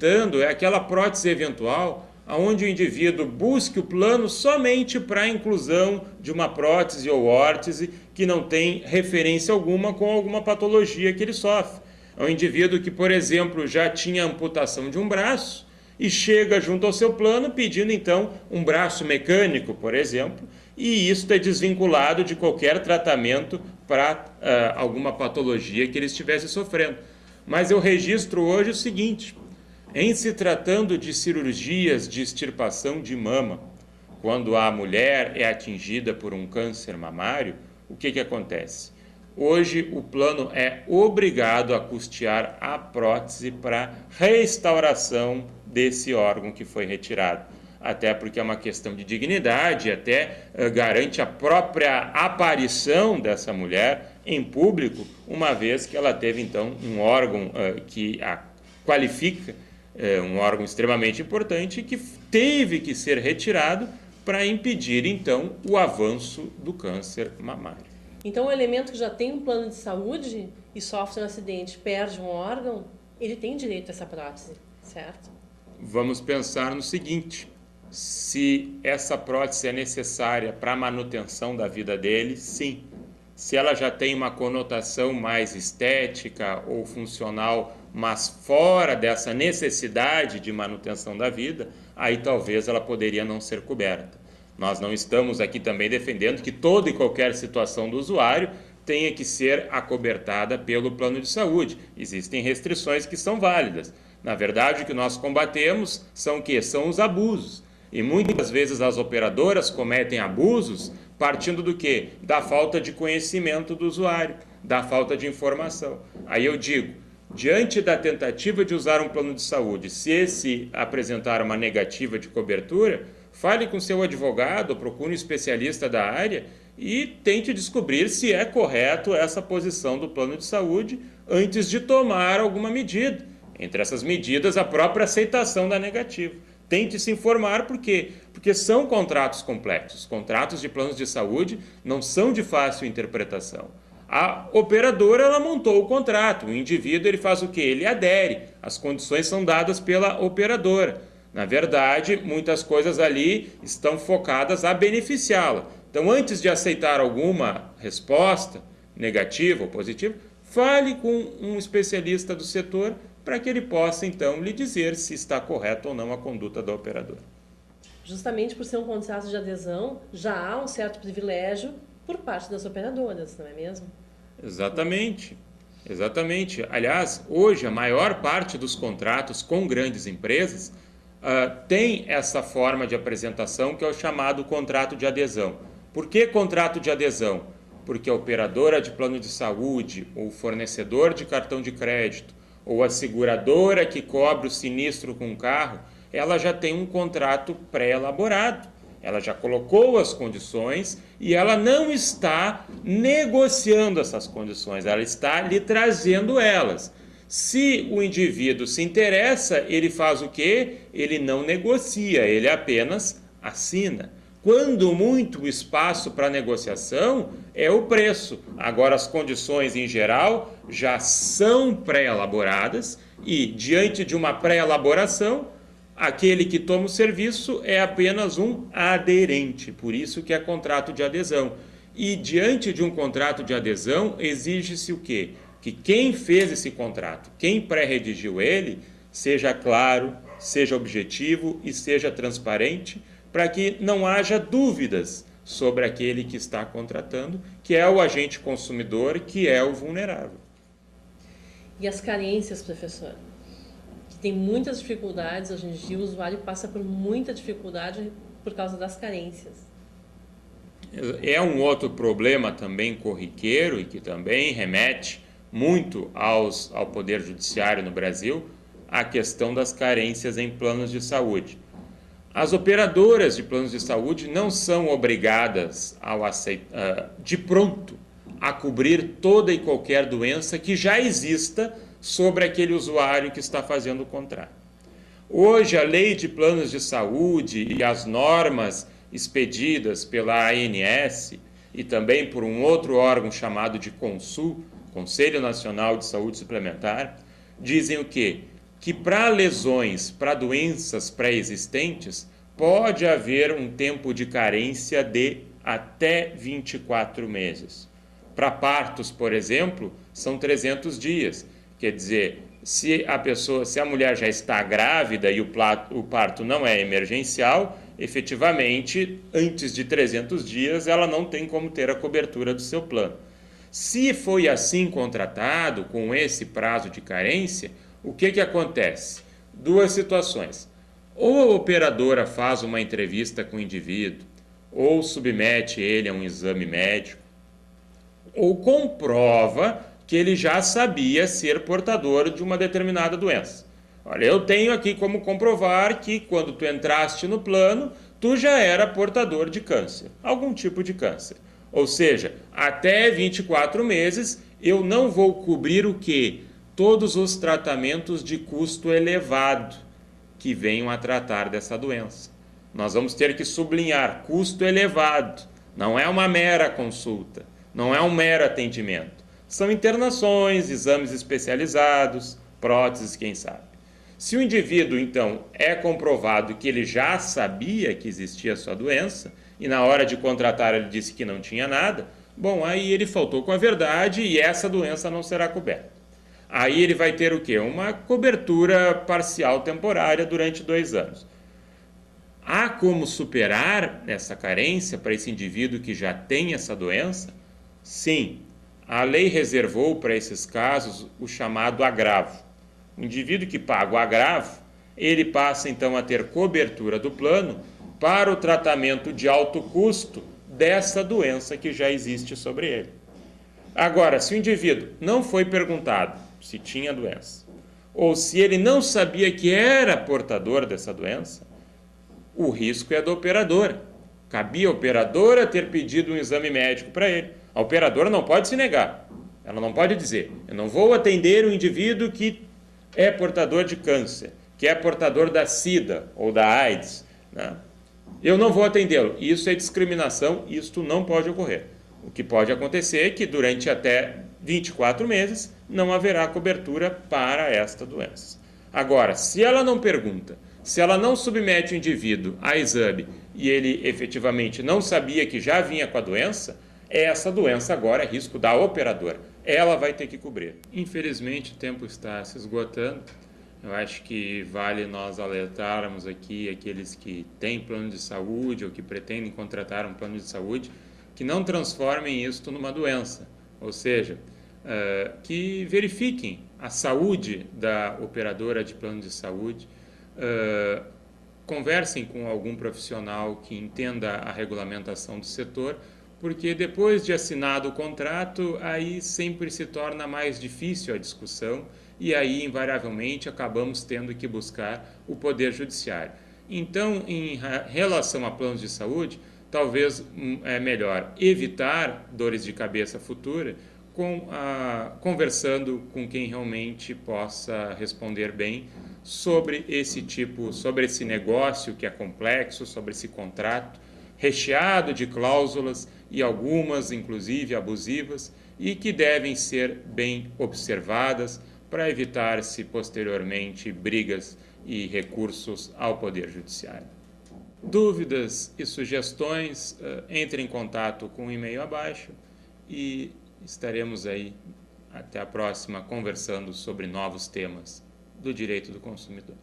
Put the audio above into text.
evitando é aquela prótese eventual onde o indivíduo busque o plano somente para a inclusão de uma prótese ou órtese que não tem referência alguma com alguma patologia que ele sofre. É um indivíduo que, por exemplo, já tinha amputação de um braço e chega junto ao seu plano pedindo, então, um braço mecânico, por exemplo, e isso é desvinculado de qualquer tratamento para alguma patologia que ele estivesse sofrendo. Mas eu registro hoje o seguinte: em se tratando de cirurgias de extirpação de mama, quando a mulher é atingida por um câncer mamário, o que acontece? Hoje o plano é obrigado a custear a prótese para restauração desse órgão que foi retirado. Até porque é uma questão de dignidade, até garante a própria aparição dessa mulher em público, uma vez que ela teve então um órgão que a qualifica, um órgão extremamente importante que teve que ser retirado para impedir então o avanço do câncer mamário. Então o elemento que já tem um plano de saúde e sofre um acidente, perde um órgão, ele tem direito a essa prótese, certo? Vamos pensar no seguinte: se essa prótese é necessária para a manutenção da vida dele, sim. Se ela já tem uma conotação mais estética ou funcional, mas fora dessa necessidade de manutenção da vida, aí talvez ela poderia não ser coberta. Nós não estamos aqui também defendendo que toda e qualquer situação do usuário tenha que ser acobertada pelo plano de saúde. Existem restrições que são válidas. Na verdade, o que nós combatemos são o quê? São os abusos. E muitas vezes as operadoras cometem abusos partindo do quê? Da falta de conhecimento do usuário, da falta de informação. Aí eu digo, diante da tentativa de usar um plano de saúde, se esse apresentar uma negativa de cobertura, fale com seu advogado, procure um especialista da área e tente descobrir se é correto essa posição do plano de saúde antes de tomar alguma medida. Entre essas medidas, a própria aceitação da negativa. Tente se informar, por quê? Porque são contratos complexos. Contratos de planos de saúde não são de fácil interpretação. A operadora ela montou o contrato, o indivíduo ele faz o quê? Ele adere, as condições são dadas pela operadora. Na verdade, muitas coisas ali estão focadas a beneficiá-la. Então, antes de aceitar alguma resposta negativa ou positiva, fale com um especialista do setor para que ele possa, então, lhe dizer se está correta ou não a conduta da operadora. Justamente por ser um contrato de adesão, já há um certo privilégio por parte das operadoras, não é mesmo? Exatamente. Exatamente. Aliás, hoje a maior parte dos contratos com grandes empresas tem essa forma de apresentação que é o chamado contrato de adesão. Por que contrato de adesão? Porque a operadora de plano de saúde, ou fornecedor de cartão de crédito, ou a seguradora que cobre o sinistro com o carro, ela já tem um contrato pré-elaborado. Ela já colocou as condições e ela não está negociando essas condições, ela está lhe trazendo elas. Se o indivíduo se interessa, ele faz o quê? Ele não negocia, ele apenas assina. Quando muito o espaço para negociação é o preço. Agora, as condições em geral já são pré-elaboradas e, diante de uma pré-elaboração, aquele que toma o serviço é apenas um aderente. Por isso que é contrato de adesão. E, diante de um contrato de adesão, exige-se o quê? Que quem fez esse contrato, quem pré-redigiu ele, seja claro, seja objetivo e seja transparente, para que não haja dúvidas sobre aquele que está contratando, que é o agente consumidor, que é o vulnerável. E as carências, professor? Que tem muitas dificuldades, hoje em dia o usuário passa por muita dificuldade por causa das carências. É um outro problema também corriqueiro e que também remete muito ao Poder Judiciário no Brasil, a questão das carências em planos de saúde. As operadoras de planos de saúde não são obrigadas de pronto a cobrir toda e qualquer doença que já exista sobre aquele usuário que está fazendo o contrato. Hoje, a lei de planos de saúde e as normas expedidas pela ANS e também por um outro órgão chamado de CONSUL, Conselho Nacional de Saúde Suplementar, dizem o quê? que para lesões, para doenças pré-existentes, pode haver um tempo de carência de até 24 meses. Para partos, por exemplo, são 300 dias. Quer dizer, se a mulher já está grávida e o parto não é emergencial, efetivamente, antes de 300 dias, ela não tem como ter a cobertura do seu plano. Se foi assim contratado, com esse prazo de carência, o que acontece? Duas situações. Ou a operadora faz uma entrevista com o indivíduo, ou submete ele a um exame médico, ou comprova que ele já sabia ser portador de uma determinada doença. Olha, eu tenho aqui como comprovar que quando tu entraste no plano, tu já era portador de câncer, algum tipo de câncer. Ou seja, até 24 meses eu não vou cobrir o quê? Todos os tratamentos de custo elevado que venham a tratar dessa doença. Nós vamos ter que sublinhar custo elevado, não é uma mera consulta, não é um mero atendimento. São internações, exames especializados, próteses, quem sabe. Se o indivíduo, então, é comprovado que ele já sabia que existia a sua doença, e na hora de contratar ele disse que não tinha nada, bom, aí ele faltou com a verdade e essa doença não será coberta. Aí ele vai ter o quê? Uma cobertura parcial temporária durante 2 anos. Há como superar essa carência para esse indivíduo que já tem essa doença? Sim, a lei reservou para esses casos o chamado agravo. O indivíduo que paga o agravo, ele passa então a ter cobertura do plano para o tratamento de alto custo dessa doença que já existe sobre ele. Agora, se o indivíduo não foi perguntado se tinha doença, ou se ele não sabia que era portador dessa doença, o risco é da operadora. Cabia a operadora ter pedido um exame médico para ele. A operadora não pode se negar. Ela não pode dizer, eu não vou atender o indivíduo que é portador de câncer, que é portador da SIDA ou da AIDS, né? Eu não vou atendê-lo. Isso é discriminação, isto não pode ocorrer. O que pode acontecer é que durante até 24 meses não haverá cobertura para esta doença. Agora, se ela não pergunta, se ela não submete o indivíduo a exame e ele efetivamente não sabia que já vinha com a doença, essa doença agora é risco da operadora. Ela vai ter que cobrir. Infelizmente, o tempo está se esgotando. Eu acho que vale nós alertarmos aqui aqueles que têm plano de saúde ou que pretendem contratar um plano de saúde, que não transformem isto numa doença. Ou seja, que verifiquem a saúde da operadora de plano de saúde, conversem com algum profissional que entenda a regulamentação do setor, porque depois de assinado o contrato, aí sempre se torna mais difícil a discussão e aí, invariavelmente, acabamos tendo que buscar o Poder Judiciário. Então, em relação a planos de saúde, talvez é melhor evitar dores de cabeça futura conversando com quem realmente possa responder bem sobre esse negócio que é complexo, sobre esse contrato, recheado de cláusulas e algumas, inclusive, abusivas, e que devem ser bem observadas para evitar-se posteriormente brigas e recursos ao Poder Judiciário. Dúvidas e sugestões, entre em contato com o e-mail abaixo e estaremos aí até a próxima conversando sobre novos temas do direito do consumidor.